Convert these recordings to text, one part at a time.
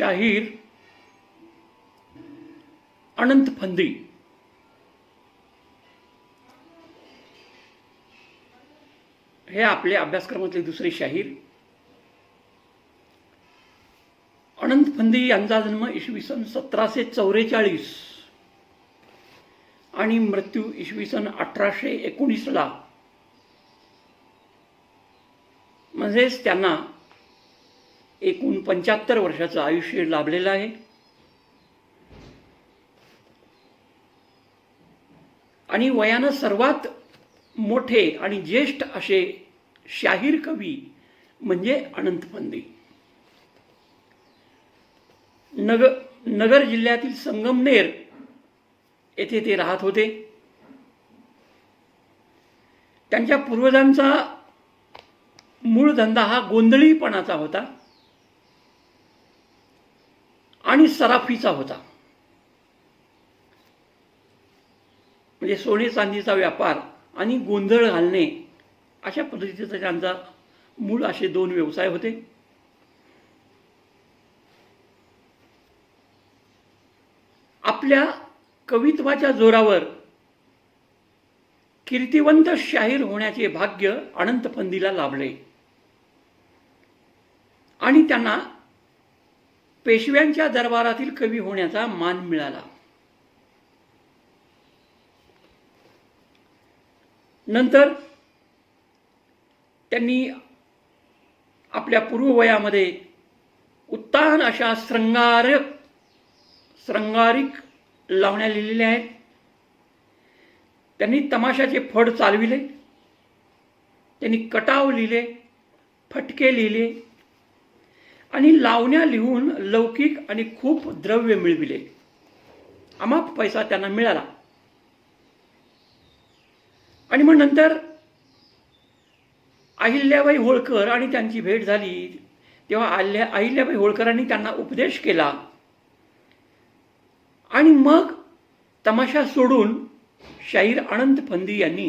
शाहीर अनंत फंदी हे आपल्या अभ्यासक्रमातले दुसरे शाहीर. अनंत फंदी यांचा जन्म इसवी सन 1744 आणि मृत्यू इसवी सन 1819 म्हणजेच त्यांना एकूण 75 वर्षाचं आयुष्य लाभलेलं आहे. आणि वयानं सर्वात मोठे आणि ज्येष्ठ असे शाहीर कवी म्हणजे अनंत फंदी. नगर जिल्ह्यातील संगमनेर येथे ते राहत होते. त्यांच्या पूर्वजांचा मूळ धंदा हा गोंधळीपणाचा होता आणि सराफीचा होता. म्हणजे सोने चांदीचा व्यापार आणि गोंधळ घालणे अशा पद्धतीचा त्यांचा मूळ असे दोन व्यवसाय होते. आपल्या कवित्वाच्या जोरावर कीर्तिवंत शाहीर होण्याचे भाग्य अनंत फंदीला लाभले आणि त्यांना पेशव्यांच्या दरबारातील कवी होण्याचा मान मिळाला. नंतर त्यांनी आपल्या पूर्ववयामध्ये उत्तान अशा श्रंगारिक लावण्या लिहिलेल्या आहेत. त्यांनी तमाशाचे फड चालविले, त्यांनी कटाव लिहिले, फटके लिहिले आणि लावण्या लिहून लौकिक आणि खूप द्रव्य मिळविले. अमाप पैसा त्यांना मिळाला. आणि मग नंतर अहिल्याबाई होळकर आणि त्यांची भेट झाली तेव्हा अहिल्याबाई होळकरांनी त्यांना उपदेश केला आणि मग तमाशा सोडून शाहीर अनंत फंदी यांनी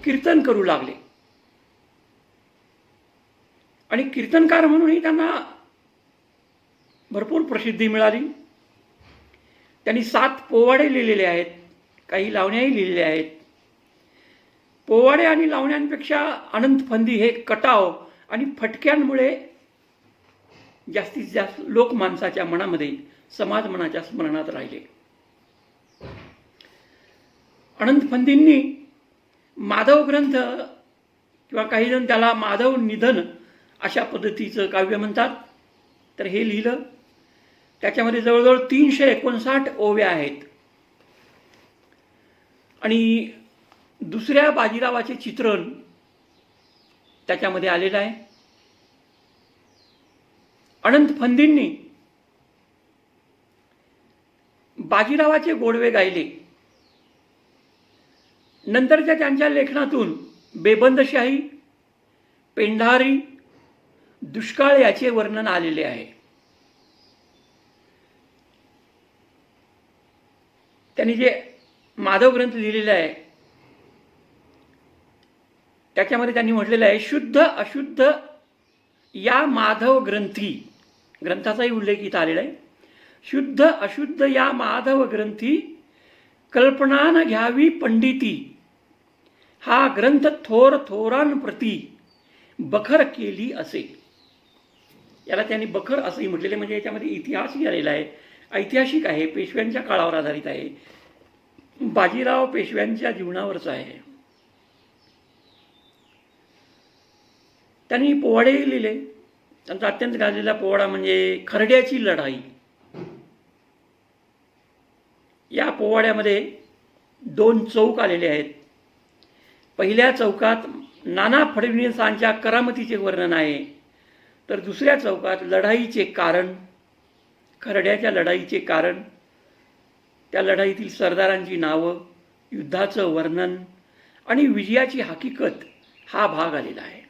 कीर्तन करू लागले आणि कीर्तनकार म्हणूनही त्यांना भरपूर प्रसिद्धी मिळाली. त्यांनी 7 पोवाडे लिहिलेले आहेत, काही लावण्याही लिहिलेल्या आहेत. पोवाडे आणि लावण्यांपेक्षा अनंत फंदी हे कटाव आणि फटक्यांमुळे जास्तीत जास्त लोक माणसाच्या मनामध्ये, समाज मनाच्या स्मरणात राहिले. अनंत फंदींनी माधव ग्रंथ किंवा काही जण त्याला माधव निधन अशा पद्धतीचं काव्य म्हणतात, तर हे लिहिलं. त्याच्यामध्ये जवळजवळ 359 ओव्या आहेत आणि दुसऱ्या बाजीरावाचे चित्रण त्याच्यामध्ये आलेलं आहे. अनंत फंदींनी बाजीरावाचे गोडवे गायले. नंतरच्या त्यांच्या लेखनातून बेबंदशाही, पेंढारी, दुष्काळ याचे वर्णन आलेले आहे. त्यांनी जे माधव ग्रंथ लिहिलेला आहे त्याच्यामध्ये त्यांनी म्हटलेलं आहे, शुद्ध अशुद्ध या माधव ग्रंथाचाही उल्लेख इथं आलेला आहे. शुद्ध अशुद्ध या माधव ग्रंथी कल्पना न घ्यावी पंडिती, हा ग्रंथ थोर थोरांप्रती बखर केली असे. याला त्यांनी बखर असंही म्हटलेलं, म्हणजे याच्यामध्ये इतिहासही आलेला आहे, ऐतिहासिक आहे, पेशव्यांच्या काळावर आधारित आहे, बाजीराव पेशव्यांच्या जीवनावरचा आहे. त्यांनी पोवाडेही लिहिले. त्यांचा अत्यंत गाजलेला पोवाडा म्हणजे खरड्याची लढाई. या पोवाड्यामध्ये 2 चौक आलेले आहेत. पहिल्या चौकात नाना फडणवीसांच्या करामतीचे वर्णन आहे, तर दुसऱ्या चौकात लढाईचे कारण, खरड्याच्या लढाईचे कारण, त्या लढाईतील सरदारांची नावं, युद्धाचं वर्णन आणि विजयाची हकीकत हा भाग आलेला आहे.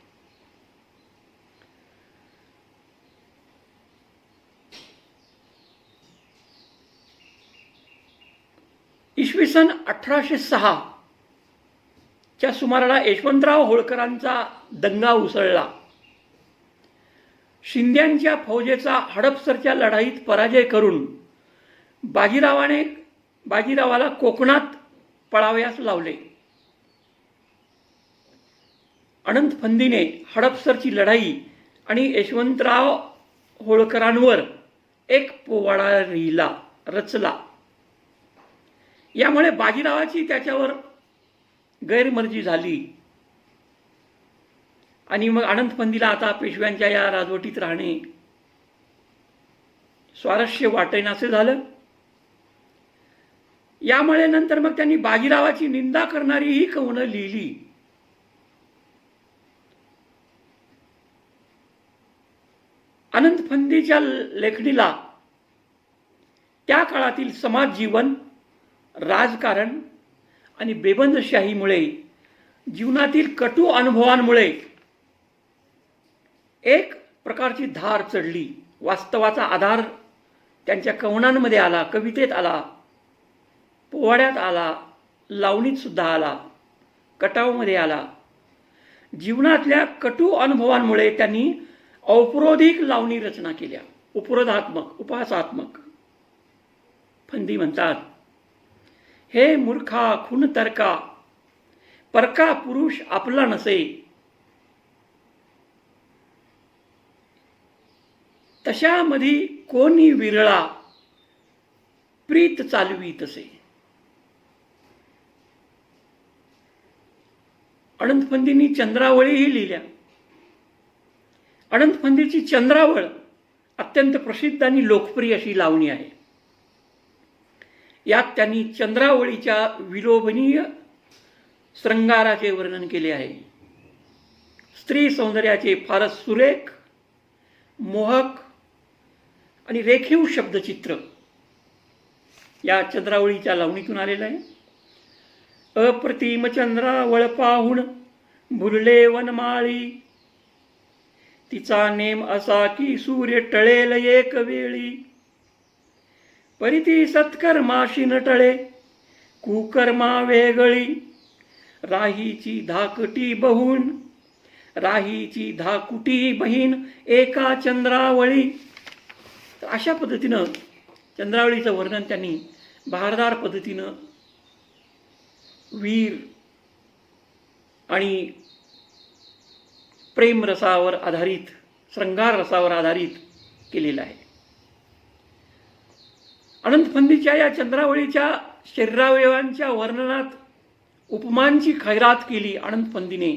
इसवी सन 1806 च्या सुमाराला यशवंतराव होळकरांचा दंगा उसळला. शिंद्यांच्या फौजेचा हडपसरच्या लढाईत पराजय करून बाजीरावाला कोकणात पळावयास लावले. अनंत फंदीने हडपसरची लढाई आणि यशवंतराव होळकरांवर एक पोवाडा रचला. यामुळे बाजीरावाची त्याच्यावर गैरमर्जी झाली आणि मग अनंत फंदीला आता पेशव्यांच्या या राजवटीत राहणे स्वारस्य वाटेनासे झालं. यामुळे नंतर मग त्यांनी बाजीरावाची निंदा करणारी ही कवनं लिहिली. अनंत फंदीच्या लेखणीला त्या काळातील समाज जीवन, राजकारण आणि बेबंदशाहीमुळे, जीवनातील कटू अनुभवांमुळे एक प्रकारची धार चढली. वास्तवाचा आधार त्यांच्या कवनांमध्ये आला, कवितेत आला, पोवाड्यात आला, लावणीत सुद्धा आला, कटावमध्ये आला. जीवनातल्या कटू अनुभवांमुळे त्यांनी औपरोधिक लावणी रचना केल्या, उपरोधात्मक, उपहासात्मक. फंदी म्हणतात, हे मूर्खा खून तरका, परका पुरुष आपला नसे, तशामधी कोणी विरळा, प्रीत चालवी तसे. अनंत फंदींनी चंद्रावळीही लिहिल्या. अनंत फंदीची चंद्रावळ अत्यंत प्रसिद्ध आणि लोकप्रिय अशी लावणी आहे. यात त्यांनी चंद्रावळीच्या विलोभनीय शृंगाराचे वर्णन केले आहे. स्त्री सौंदर्याचे फारच सुरेख, मोहक आणि रेखीव शब्दचित्र या चंद्रावळीच्या लावणीतून आलेलं आहे. अप्रतिम चंद्रावळ पाहून भुलले वनमाळी, तिचा नेम असा की सूर्य टळेल एक वेळी, परिती सत्कर्माशी न टळे कुकर्मा वेगळी, राहीची धाकटी बहून, राहीची धाकुटी बहीण एका चंद्रावळी. तर अशा पद्धतीनं चंद्रावळीचं वर्णन त्यांनी बहारदार पद्धतीनं वीर आणि प्रेमरसावर आधारित, शृंगार रसावर आधारित केलेलं आहे. अनंत फंदीच्या या चंद्रावळीच्या शरीरावयवांच्या वर्णनात उपमांची खैरात केली अनंत फंदीने.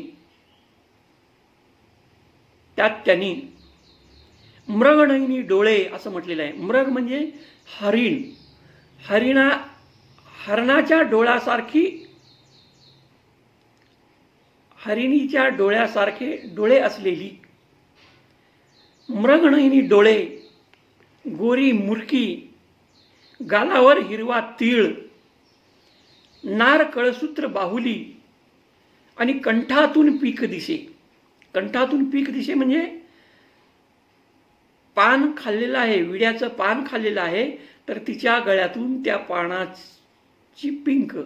त्यात त्यांनी मृगनयनी डोळे असं म्हटलेलं आहे. मृग म्हणजे हरिण. हरणाच्या डोळ्यासारखी, हरिणीच्या डोळ्यासारखे डोळे असलेली मृगनयनी डोळे, गोरी मुरकी, गालावर हिरवा तीळ, नार कळसूत्र बाहुली आणि कंठातून पीक दिसे. कंठातून पीक दिसे म्हणजे पान खाल्लेलं आहे, विड्याचं पान खाल्लेलं आहे, तर तिच्या गळ्यातून त्या पानाची पिंक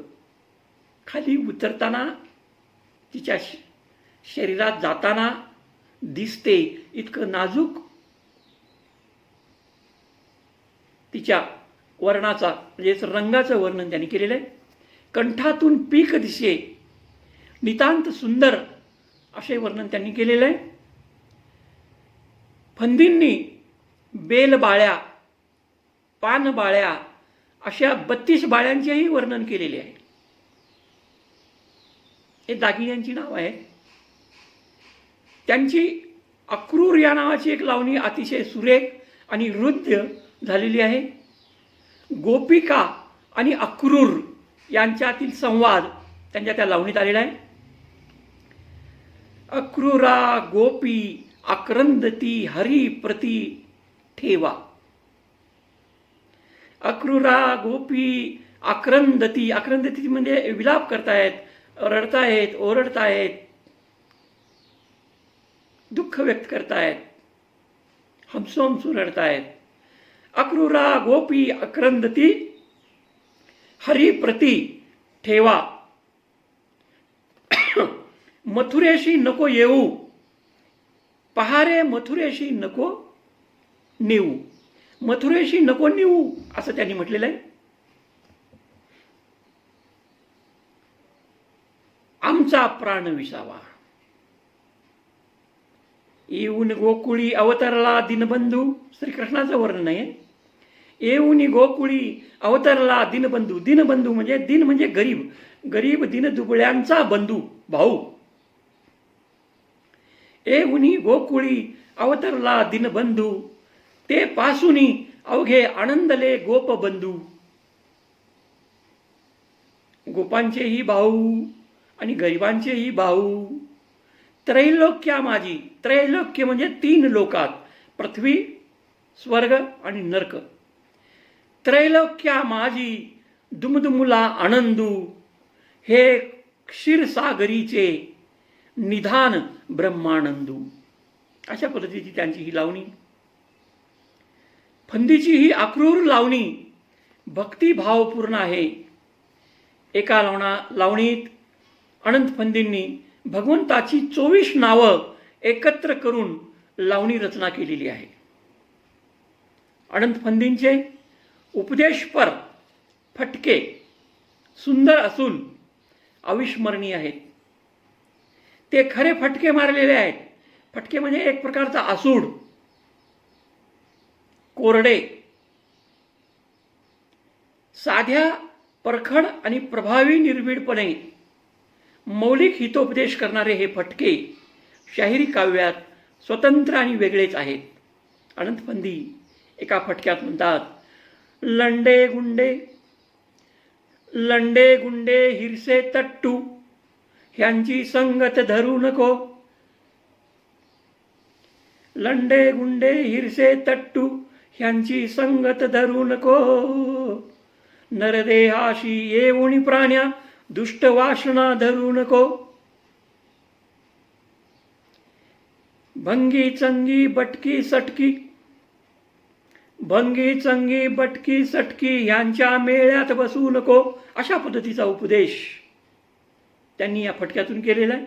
खाली उतरताना, तिच्या शरीरात जाताना दिसते. इतकं नाजूक तिच्या वर्णाचा म्हणजे रंगाचं वर्णन त्यांनी केलेलं आहे. कंठातून पीक दिसे, नितांत सुंदर असे वर्णन त्यांनी केलेलं आहे. फंदींनी बेलबाळ्या, पानबाळ्या अशा 32 बाळ्यांचेही वर्णन केलेले आहे. हे दागिन्यांची नाव आहे. त्यांची अक्रूर या नावाची एक लावणी अतिशय सुरेख आणि हृद्य झालेली आहे. गोपिका आणि अक्रूर यांच्यातील संवाद त्यांच्या त्या लावणीत आलेला आहे. अक्रूरा गोपी आक्रंदती हरी प्रती ठेवा. अक्रूरा गोपी आक्रंदती, आक्रंदती म्हणजे विलाप करतायत, रडतायत, ओरडतायत, दुःख व्यक्त करतायत, हमसोमसू रडतायत. अक्रूरा गोपी आक्रंदती हरी प्रती ठेवा. मथुरेशी नको येऊ, पहारे मथुरेशी नको नेऊ. मथुरेशी नको नेऊ असं त्यांनी म्हटलेलं आहे. आमचा प्राण विसावा. येऊन गोकुळी अवतरला दीनबंधू. श्रीकृष्णाचं वर्णन आहे. येऊन गोकुळी अवतरला दीनबंधू. दीनबंधू म्हणजे दीन म्हणजे गरीब, गरीब दीन दुबळ्यांचा बंधू भाऊ. येऊन गोकुळी अवतरला दीनबंधू. ते पासूनी अवघे आनंदले गोपबंधू. गोपांचेही भाऊ आणि गरिबांचेही भाऊ. त्रैलोक्या माझी. त्रैलोक्य म्हणजे 3 लोकात, पृथ्वी, स्वर्ग आणि नरक. त्रैलोक्या माझी दुमदुमुला आनंदू. हे क्षीरसागरीचे निधान ब्रह्मानंदू. अशा पद्धतीची त्यांची ही लावणी. फंदीची ही आक्रूर लावणी भक्तिभावपूर्ण आहे. एका लावणीत अनंत फंदींनी भगवंताची 24 नावं एकत्र करून लावणी रचना केलेली आहे. अनंत फंदींचे उपदेशपर फटके सुंदर असून अविस्मरणीय आहेत. ते खरे फटके मारलेले आहेत. फटके म्हणजे एक प्रकारचा आसूड, कोरडे. साध्या, परखड आणि प्रभावी निर्भीडपणे मौलिक हितोपदेश करणारे हे फटके शाहिरी काव्यात स्वतंत्र आणि वेगळेच आहेत. अनंत फंदी एका फटक्यात म्हणतात, लंडे गुंडे हिरसे तट्टू ह्यांची संगत धरू नको. लंडे गुंडे हिरसे तट्टू ह्यांची संगत धरू नको. नरदेहाशी येऊन प्राण्या दुष्ट वासना धरू नको. भंगी चंगी बटकी सटकी यांच्या मेळ्यात बसू नको. अशा पद्धतीचा उपदेश त्यांनी या फटक्यातून केलेला आहे.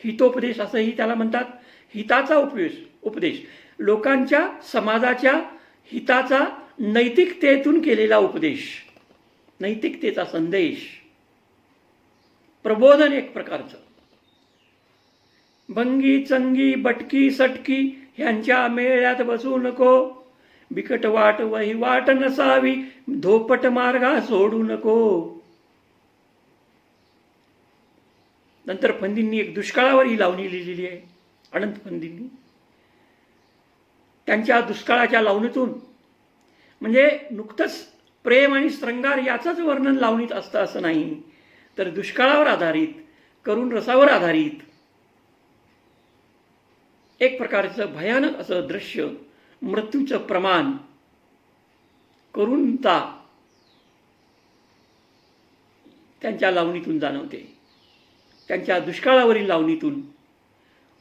हितोपदेश असंही त्याला म्हणतात. हिताचा उपदेश लोकांच्या, समाजाच्या हिताचा नैतिकतेतून केलेला उपदेश, नैतिकतेचा संदेश, प्रबोधन एक प्रकारचं. भंगी चंगी बटकी सटकी ह्यांच्या मेळ्यात बसू नको. बिकट वाट वहिवाट नसावी, धोपट मार्गा सोडू नको. नंतर फंदींनी एक दुष्काळावर ही लावणी लिहिलेली आहे. अनंत फंदींनी त्यांच्या दुष्काळाच्या लावणीतून, म्हणजे नुकतंच प्रेम आणि श्रृंगार याचंच वर्णन लावणीत असतं असं नाही, तर दुष्काळावर आधारित, करुण रसावर आधारित एक प्रकारचं भयानक असं दृश्य, मृत्यूचं प्रमाण, करुणता त्यांच्या लावणीतून जाणवते. त्यांच्या दुष्काळावरील लावणीतून,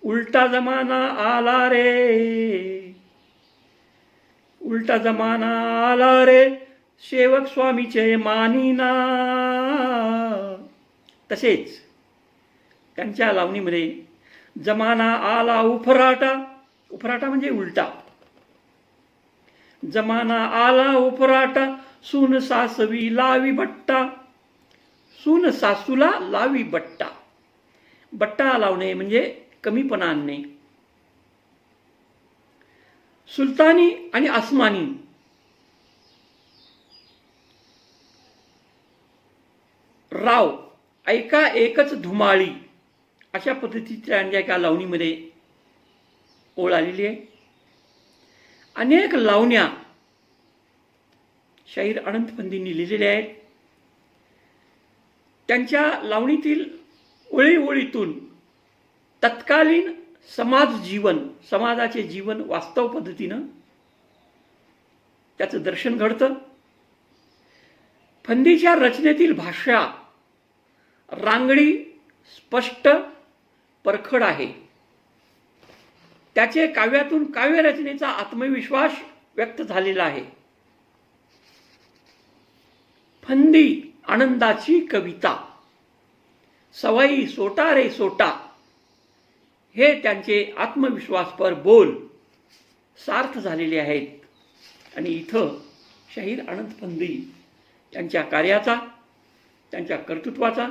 उलटा जमाना आला रे, उलटा जमाना आला रे, सेवक स्वामीचे मानिना. तसेच त्यांच्या लावणीमध्ये जमाना आला उफराटा, उफराटा म्हणजे उलटा. जमाना आला उफराटा, सून सासवी लावी बट्टा. सून सासूला लावी बट्टा. बट्टा लावणे म्हणजे कमीपणा आणणे. सुलतानी आणि आसमानी राव ऐका एकच धुमाळी, अशा पद्धतीच्या एका लावणीमध्ये ओळ आलेली आहे. अनेक लावण्या शाहीर अनंत फंदींनी लिहिलेल्या आहेत. त्यांच्या लावणीतील ओळी ओळीतून तत्कालीन समाजाचे जीवन वास्तव पद्धतीनं त्याचं दर्शन घडतं. फंदीच्या रचनेतील भाषा रांगडी, स्पष्ट, परखड आहे. त्याचे काव्यातून काव्यरचनेचा आत्मविश्वास व्यक्त झालेला आहे. फंदी आनंदाची कविता, सवाई सोटा रे सोटा हे त्यांचे आत्मविश्वासपर बोल सार्थ झालेले आहेत आणि इथं शाहीर आनंद पंधी यांच्या कार्याचा, त्यांच्या कर्तृत्वाचा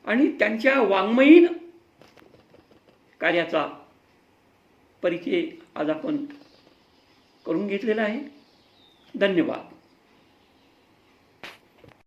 आणि त्यांच्या वाङ्मयीन कार्याचा परिचय आज आपण करून घेतलेला आहे. धन्यवाद.